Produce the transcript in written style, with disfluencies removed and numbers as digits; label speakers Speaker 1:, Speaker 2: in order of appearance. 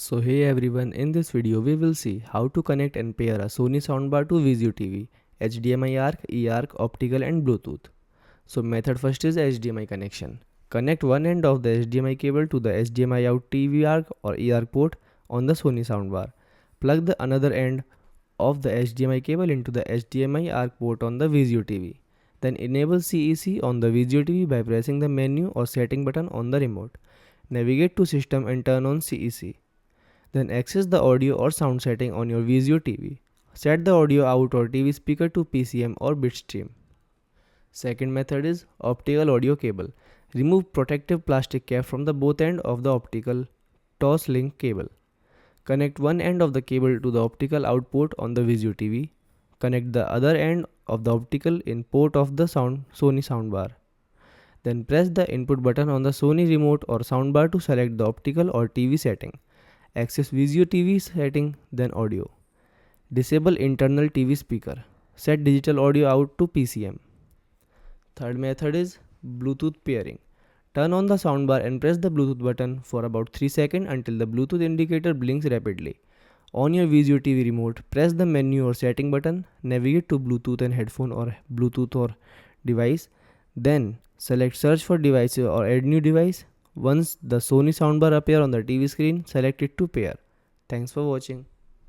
Speaker 1: So hey everyone, in this video we will see how to connect and pair a Sony Soundbar to Vizio TV, HDMI ARC, eARC, Optical and Bluetooth. So method first is HDMI connection. Connect one end of the HDMI cable to the HDMI out TV ARC or eARC port on the Sony Soundbar. Plug the another end of the HDMI cable into the HDMI ARC port on the Vizio TV. Then enable CEC on the Vizio TV by pressing the menu or setting button on the remote. Navigate to system and turn on CEC. Then access the audio or sound setting on your Vizio TV. Set the audio out or TV speaker to PCM or bitstream. Second method is optical audio cable. Remove protective plastic cap from the both end of the optical toss link cable. Connect one end of the cable to the optical output on the Vizio TV. Connect the other end of the optical in port of the Sony soundbar. Then press the input button on the Sony remote or soundbar to select the optical or TV setting. Access Vizio TV setting, then audio. Disable internal TV speaker. Set digital audio out to PCM. Third method is Bluetooth pairing. Turn on the soundbar and press the Bluetooth button for about 3 seconds until the Bluetooth indicator blinks rapidly. On your Vizio TV remote, press the menu or setting button, navigate to Bluetooth and headphone or Bluetooth or device. Then select search for devices or add new device. Once the Sony soundbar appears on the TV screen, select it to pair. Thanks for watching.